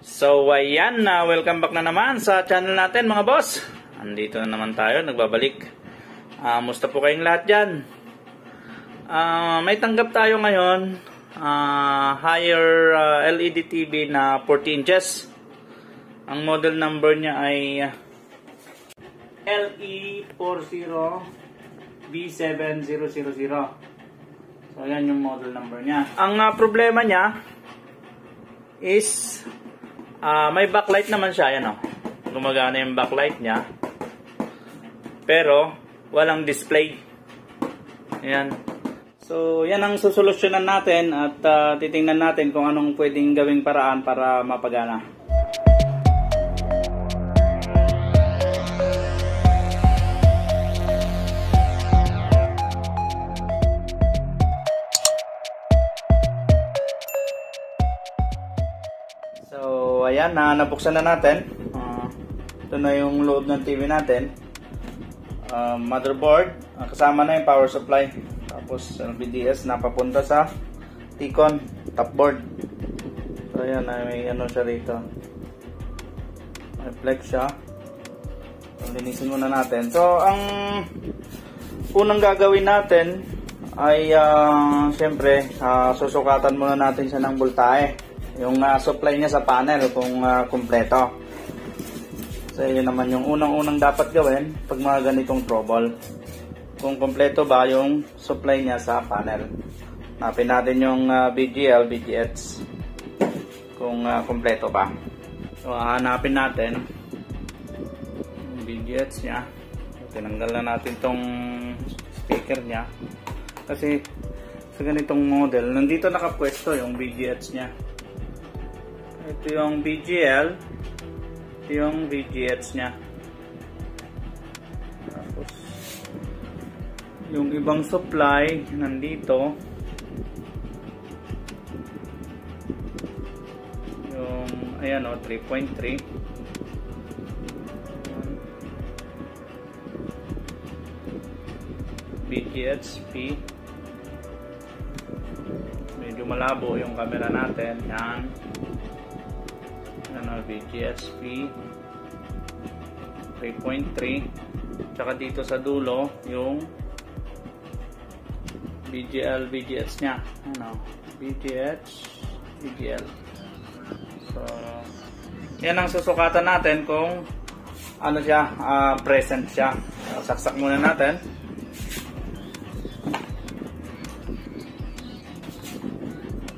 So ayan na, welcome back na naman sa channel natin mga boss. Andito na naman tayo, nagbabalik. Musta po kayong lahat dyan? May tanggap tayo ngayon, higher LED TV na 40 inches. Ang model number niya ay LE40B7000. So ayan yung model number niya. Ang problema niya is may backlight naman siya, ayan o. Gumagana yung backlight niya. Pero walang display. Ayan. So yan ang susolusyonan natin at titingnan natin kung anong pwedeng gawing paraan para mapagana. So ayan, nabuksan na natin. Ito na yung loob ng TV natin. Motherboard, kasama na yung power supply. Tapos LVDS na papunta sa T-Con top board. So ayan, may ano siya rito. May flex siya. So, linisin muna natin. So ang unang gagawin natin ay syempre susukatan muna natin siya ng voltahe. Yung supply niya sa panel kung kumpleto. So yun naman yung unang-unang dapat gawin pag mga ganitong trouble. Kung kumpleto ba yung supply niya sa panel. Hanapin natin yung BGL, BGH kung kumpleto ba. So hanapin natin yung BGH niya. Tinanggal na natin tong speaker niya. Kasi sa ganitong model, nandito nakapwesto yung BGH niya. Ito yung BGL, ito yung VGH nya. Tapos yung ibang supply nandito. Yung ayan o, 3.3. VGH-P. Medyo malabo yung camera natin. Yan. VGH-P 3.3. Tsaka dito sa dulo yung BGL, VGH nya. Ano? VGH, VGL. So yan ang susukatan natin kung ano siya, present siya. Saksak muna natin.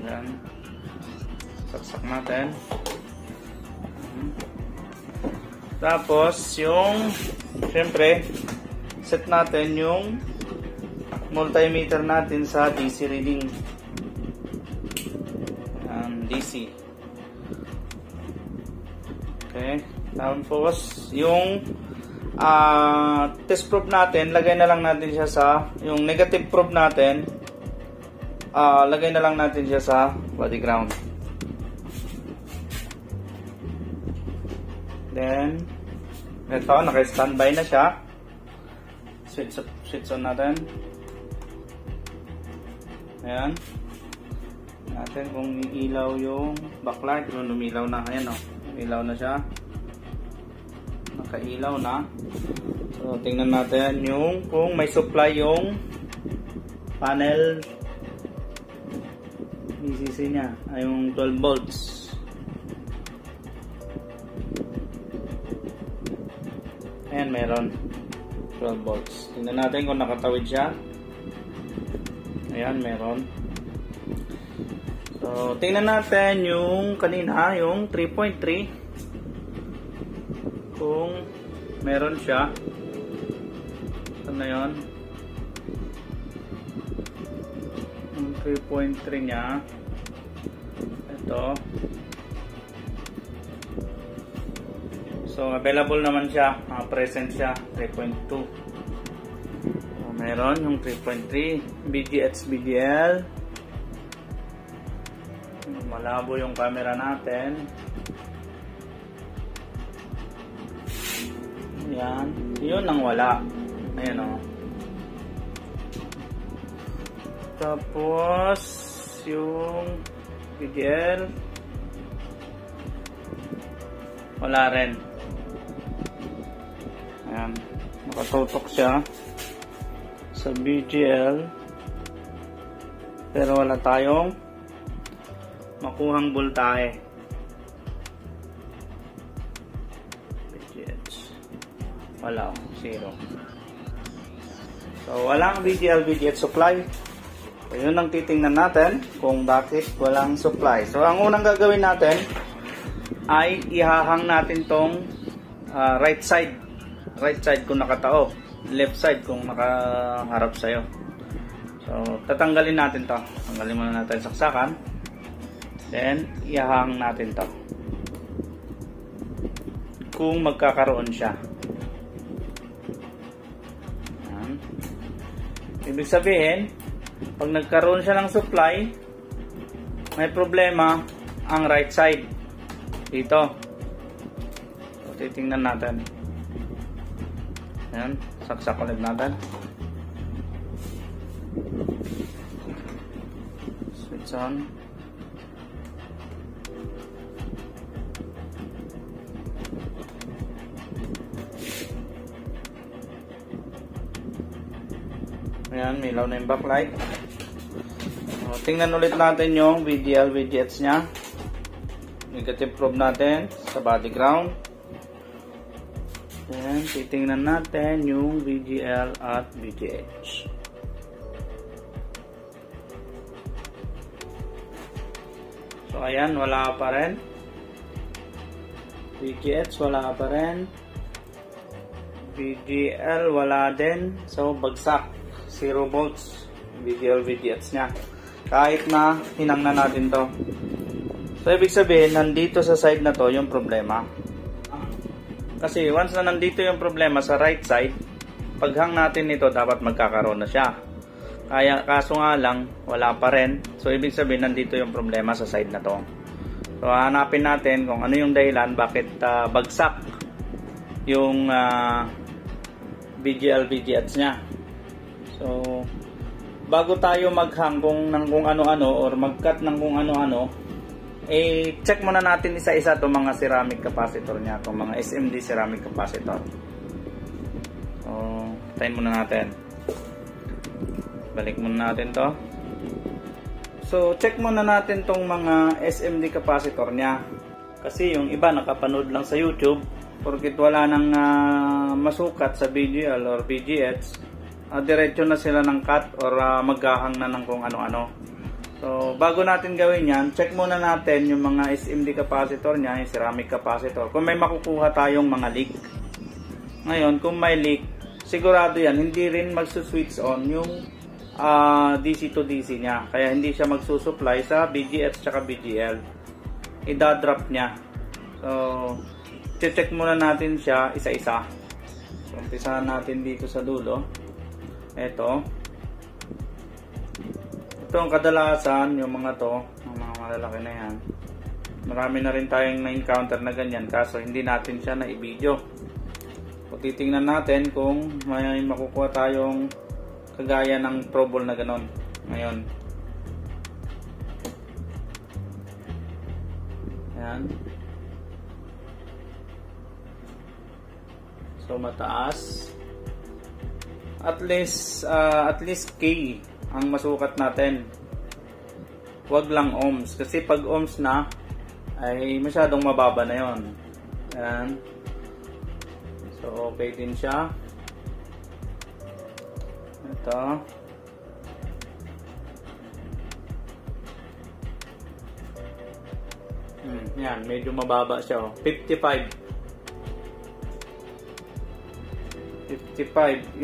Yan. Saksak natin. Tapos yung syempre set natin yung multimeter natin sa DC reading. DC. Okay. Tapos yung test probe natin, lagay na lang natin siya sa yung negative probe natin. Lagay na lang natin siya sa body ground. Then, ito, naka-standby na siya. Switch on natin. Ayan. Natin kung ilaw yung backlight. Kung lumilaw na. Ayan o. Lumilaw na siya. Nakailaw na. So, tingnan natin yung kung may supply yung panel VCC niya. Ay, yung 12 volts. Ayan, meron 12 volts. Tingnan natin kung nakatawid siya. Ayan, meron. So, tingnan natin yung kanina, yung 3.3. Kung meron siya. Ito na yun. Yung 3.3 niya. Ito. So, available naman siya, present siya, 3.2. So, meron yung 3.3, BGH, BGL. Malabo yung camera natin. Yan, yun ang wala. Ayan o. Tapos, yung BGL. wala rin. Ayan, nakatutok siya sa BGL, pero wala tayong makuhang voltahe. BGH wala, zero. So walang BGL-BGH supply. So yun ang titingnan natin kung bakit walang supply. So ang unang gagawin natin ay ihahang natin tong right side kung nakatao, left side kung nakaharap sa'yo. So tatanggalin natin to, tanggalin muna natin saksakan, then ihahang natin to kung magkakaroon siya. Ibig sabihin, pag nagkaroon siya ng supply, may problema ang right side dito. So, titingnan natin. Ayan, saksak ulit natin. Switch on. Ayan, milaw na yung backlight. So, tingnan ulit natin yung VGL, VGH nya. Negative probe natin sa body ground. Then, titingnan natin yung VGL at VGH. So, ayan, wala pa rin. VGH, wala pa rin. VGL, wala din. So, bagsak. 0 volts VGL, VGH nya. Kahit na hinang na natin to. So, ibig sabihin, nandito sa side na to yung problema. Kasi once na nandito yung problema sa right side, paghang natin nito, dapat magkakaroon na siya. Kaya, kaso nga lang, wala pa rin. So, ibig sabihin, nandito yung problema sa side na to. So, hanapin natin kung ano yung dahilan, bakit bagsak yung VGL, VGH nya. So, bago tayo maghang kung ano-ano or mag-cut ng kung ano-ano, check muna natin isa-isa itong mga ceramic capacitor niya, itong mga SMD ceramic capacitor. So, tayin muna natin. Balik muna natin to. So, check muna natin itong mga SMD capacitor niya. Kasi yung iba nakapanood lang sa YouTube, porkit wala nang masukat sa BGL or BGH, diretso na sila ng cut or maghahang na ng kung ano-ano. So, bago natin gawin yan, check muna natin yung mga SMD capacitor niya, yung ceramic capacitor. Kung may makukuha tayong mga leak. Ngayon, kung may leak, sigurado yan, hindi rin magsuswitch on yung DC to DC niya. Kaya hindi siya magsusupply sa BGH at BGL. Idadrop niya. So, check muna natin siya isa-isa. So, umpisahan natin dito sa dulo. Ito ang kadalasan, yung mga to, yung mga malalaki na yan. Marami na rin tayong na-encounter na ganyan, kaso hindi natin siya na-i-video. So, titingnan natin kung may makukuha tayong kagaya ng trouble na ganon. Ngayon, ayan. So, mataas. At least K ang masukat natin. Wag lang ohms, kasi pag ohms na ay masyadong mababa na yon. Ayan. So okay din siya. Ito. Yan, medyo mababa siya, oh. 55.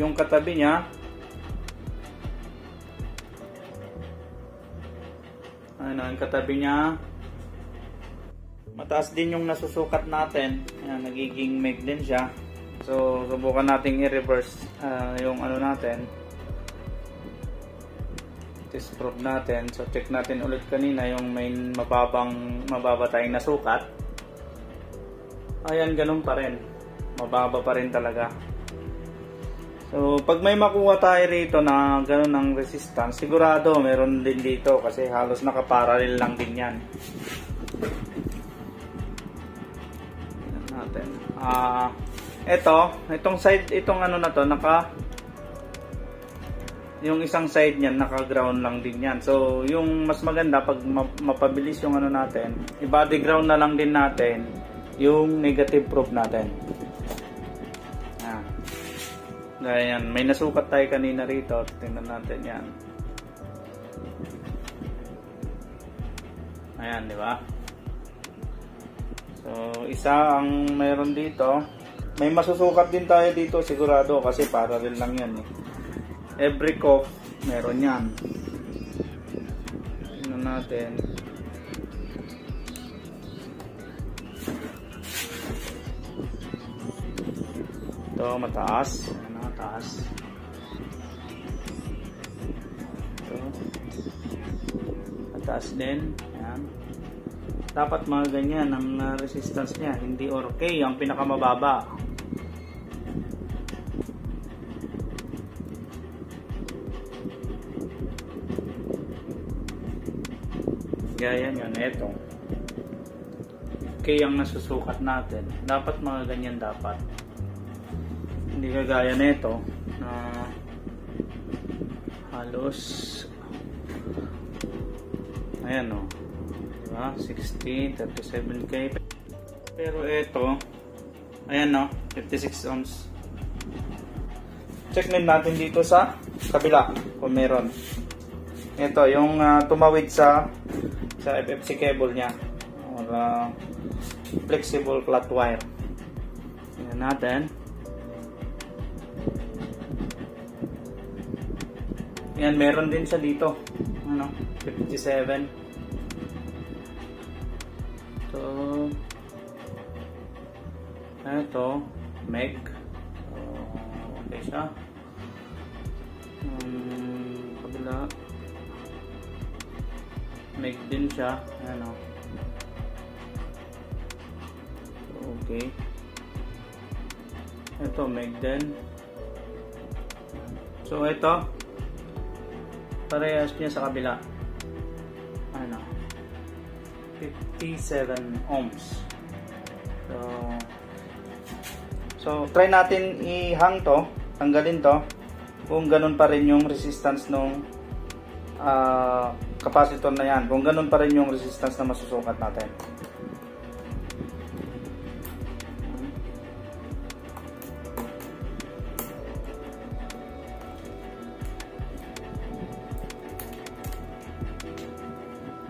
Yung katabi niya, ano, yung katabi niya mataas din yung nasusukat natin. Ayan, nagiging meg din siya. So subukan nating i-reverse yung ano natin, test probe natin. So check natin ulit kanina yung may mababa tayong nasukat. Ayan, ganun pa rin, mababa pa rin talaga. So, pag may makuha tayo rito na gano'n ng resistance, sigurado meron din dito kasi halos nakaparallel lang din yan. natin. Itong side, itong ano na to, yung isang side niyan naka-ground lang din yan. So, yung mas maganda pag mapabilis yung ano natin, i-body ground na lang din natin yung negative probe natin. Ayan, may nasukat tayo kanina rito. Tingnan natin yan. Ayan, di ba? So, isa ang meron dito. May masusukat din tayo dito sigurado kasi parallel lang yan eh. Every cuff meron yan. Tingnan natin. Ito, mataas. Mataas. Ito. Mataas din. Ayan. Dapat mga ganyan ang resistance niya. Hindi or K ang pinakamababa. Gaya yun. Ito. K ang nasusukat natin. Dapat mga ganyan dapat. Hindi kagaya nito na halos ayan o, diba? 60, 37K. Pero ito ayan o, 56 ohms. Check natin dito sa kabila kung meron. Ito yung tumawid sa FFC cable nya or flexible flat wire. Ayan natin. Yan, meron din siya dito. Ano? 57. So, ito, meg. Okay siya. Kabila. Meg din siya. Ano? Okay. Ito, meg din. So, ito. Parehas niya sa kabila. Ano? 57 ohms. So try natin i-hang to, tanggalin to kung ganun pa rin yung resistance nung capacitor na yan. Kung ganun pa rin yung resistance na masusukat natin.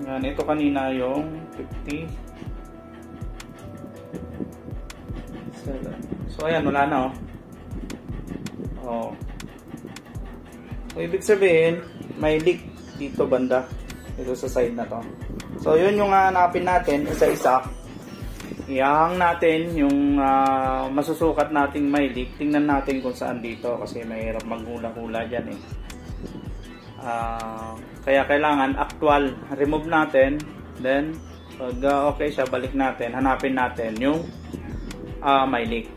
Yan, ito kanina yung 57. So ayan, wala na oh. So ibig sabihin, may leak dito banda, dito sa side na to. So yun yung hanapin natin, isa-isa. I-hang natin yung masusukat nating may leak. Tingnan natin kung saan dito kasi mahirap maghula-hula dyan eh. Kaya kailangan actual, remove natin, then pag okay siya, balik natin, hanapin natin yung may leak.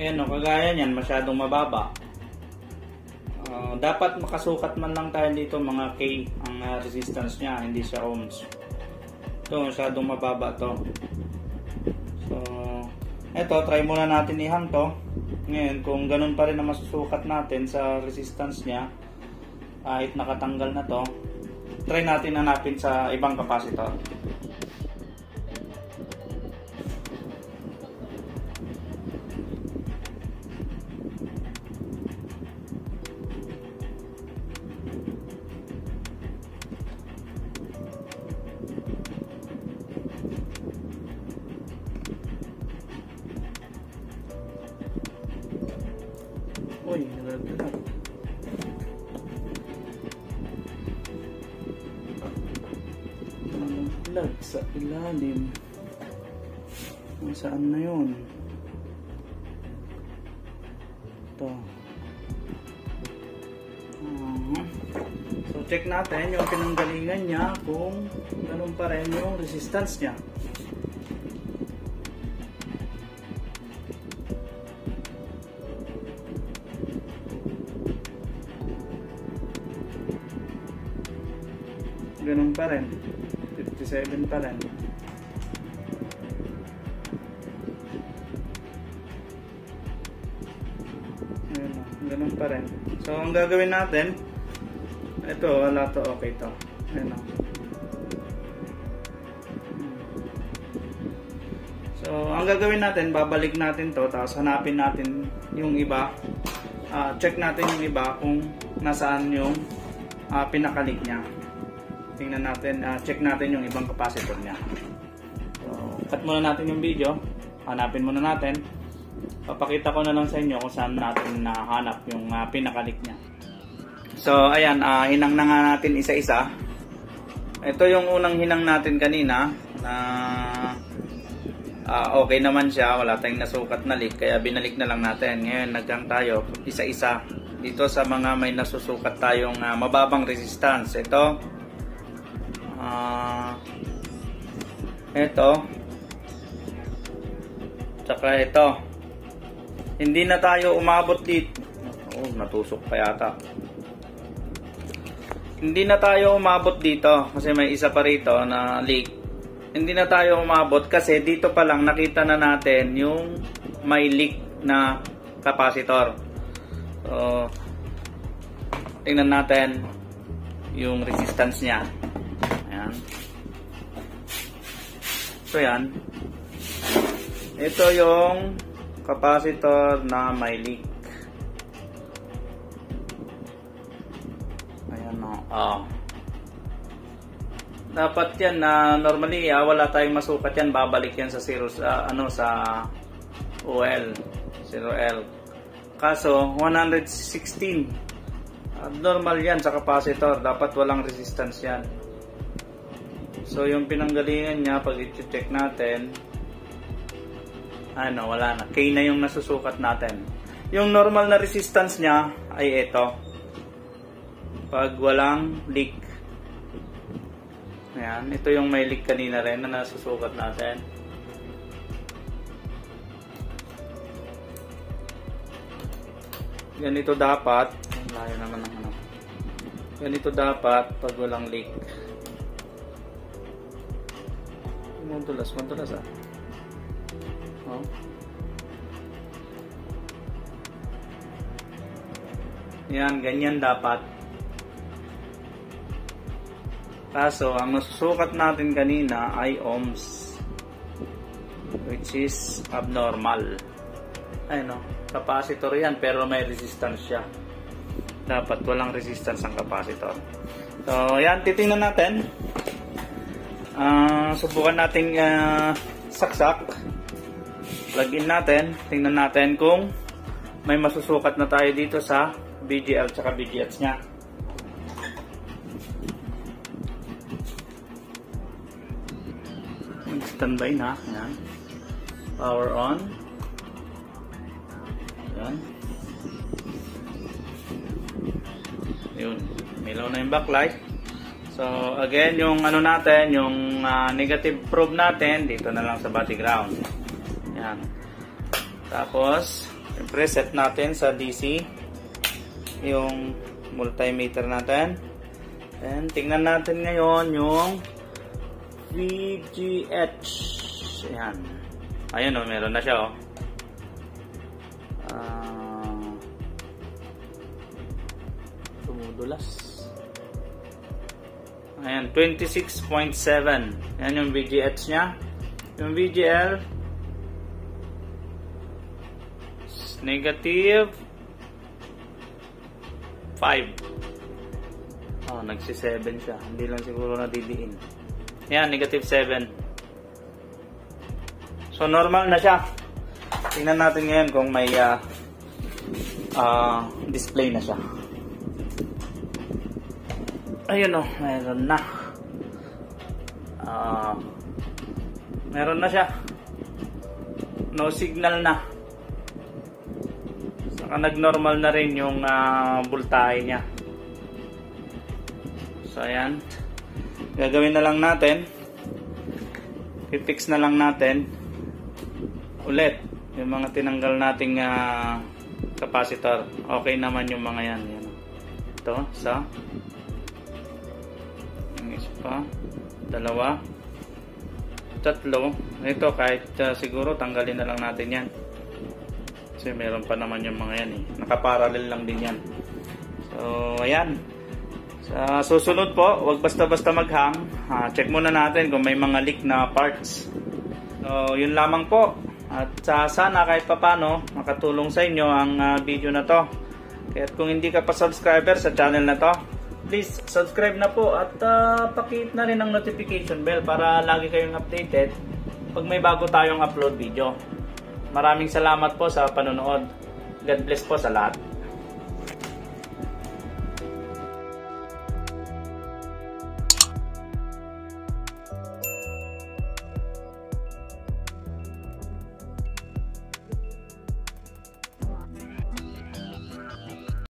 Ayan o, kagaya niyan, masyadong mababa. Dapat makasukat man lang tayo dito mga K ang resistance niya, hindi siya ohms. Ito, masyadong mababa to. So eto, try muna natin i-hang to. Ngayon, kung ganun pa rin na masusukat natin sa resistance niya, kahit nakatanggal na to, try natin hanapin sa ibang capacitor. Uy, nalaglag. Nalaglag sa ilalim. Saan na yun? Ito. So check natin yung pinanggalingan niya kung ganun pa rin yung resistance niya. ganun pa rin. 57 pa rin. Ayan, ganun pa rin. So, ang gagawin natin, ito, wala to, okay to. Ayan. So, ang gagawin natin, babalik natin to, tapos hanapin natin yung iba. Check natin yung iba kung nasaan yung pinakalik niya. Tingnan natin, check natin yung ibang capacitor niya. So, cut muna natin yung video. Hanapin muna natin. Papakita ko na lang sa inyo kung saan natin nahanap yung pinakalik niya. So, ayan, hinang na nga natin isa-isa. Ito yung unang hinang natin kanina na okay naman siya, wala tayong nasukat na leak, kaya binalik na lang natin. Ngayon, naggang tayo isa-isa dito sa mga may nasusukat tayong mababang resistance. Ito, tsaka ito. Hindi na tayo umabot dito. Oh, natusok pa yata. Hindi na tayo umabot dito kasi may isa pa rito na leak. Hindi na tayo umabot kasi dito pa lang nakita na natin yung may leak na capacitor. So, tingnan natin yung resistance niya. Ayan. So, yan. Ito yung capacitor na may leak. Ayan o. Dapat yan na normally wala tayong masukat yan, babalik yan sa sa OL 0L. Kaso 116 normal yan sa capacitor, dapat walang resistance yan. So yung pinanggalingan niya, pag i-check natin, wala na, K na yung nasusukat natin. Yung normal na resistance niya ay ito, pag walang leak. Ayan, ito yung may leak kanina rin na nasusukat natin. Ganito dapat, layo naman ng ganito dapat pag walang leak. Madulas oh. Yan, ganyan dapat. Kaso, ang nasusukat natin kanina ay ohms, which is abnormal. Capacitor yan, pero may resistance siya. Dapat walang resistance ang capacitor. So, yan, titingnan natin. Subukan nating saksak. Plug in natin. Tingnan natin kung may masusukat na tayo dito sa BGL tsaka BGH nya. Standby na. Ayan. Power on. Ayan. Yun. Milaw na yung backlight. So, again, yung natin, yung negative probe natin, dito na lang sa body ground. Ayan. Tapos, preset natin sa DC yung multimeter natin. And tingnan natin ngayon yung VGH. Ayan. Ayun o, meron na siya o. Tumudulas. Ayan, 26.7. Ayan yung VGH nya. Yung VGL negative 5. Nagsi-7 siya. Hindi lang siguro nadidiin. Ayan, negative 7. So, normal na siya. Tingnan natin ngayon kung may display na siya. Ayun o, meron na. Meron na siya. No signal na. Saka nag-normal na rin yung voltahe niya. So, ayan. Gagawin na lang natin. I-fix na lang natin ulit yung mga tinanggal nating capacitor. Okay naman yung mga yan. Ito, sa Yung isa pa. Dalawa. Tatlo. Ito kahit siguro tanggalin na lang natin yan. Kasi meron pa naman yung mga yan eh. Nakaparallel lang din yan. So, ayan. Sa susunod po, wag basta-basta mag-hang. Check muna natin kung may mga leak na parts. So, yun lamang po. At sana kahit papano makatulong sa inyo ang video na to. Kaya kung hindi ka pa subscriber sa channel na to, please subscribe na po at pakihit na rin ang notification bell para lagi kayong updated pag may bago tayong upload video. Maraming salamat po sa panonood. God bless po sa lahat.